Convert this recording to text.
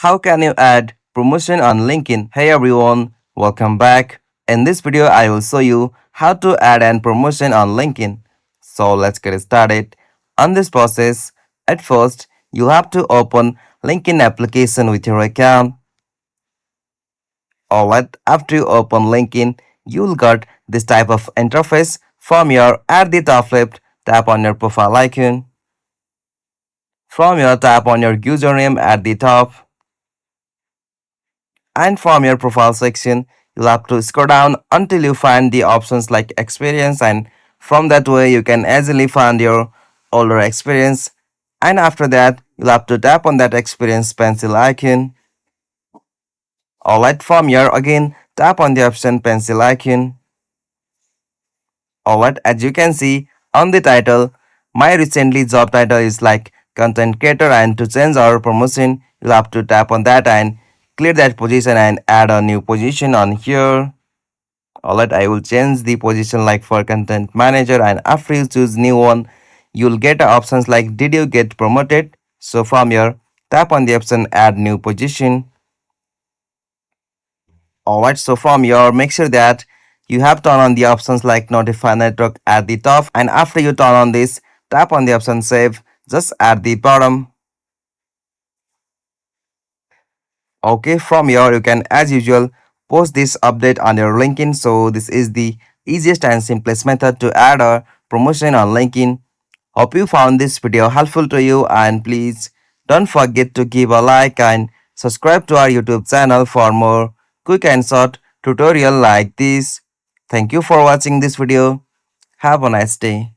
How can you add promotion on LinkedIn? Hey everyone, welcome back. In this video, I will show you how to add an promotion on LinkedIn. So let's get started. On this process, at first, you have to open LinkedIn application with your account. Alright, after you open LinkedIn, you'll get this type of interface. From your at the top left, tap on your profile icon. From your tap on your username at the top. And from your profile section, you'll have to scroll down until you find the options like experience, and from that way you can easily find your older experience. And after that, you'll have to tap on that experience pencil icon. Alright, from here again, tap on the option pencil icon. Alright, as you can see on the title, my recently job title is like content creator, and to change our promotion, you'll have to tap on that and clear that position and add a new position on here. Alright, I will change the position like for content manager, and after you choose new one, you'll get options like did you get promoted. So from here, tap on the option add new position. Alright, so from here, make sure that you have turned on the options like notify network at the top, and after you turn on this, tap on the option save just at the bottom. Okay, from here you can as usual post this update on your LinkedIn. So this is the easiest and simplest method to add a promotion on LinkedIn. Hope you found this video helpful to you, and please don't forget to give a like and subscribe to our YouTube channel for more quick and short tutorial like this. Thank you for watching this video. Have a nice day.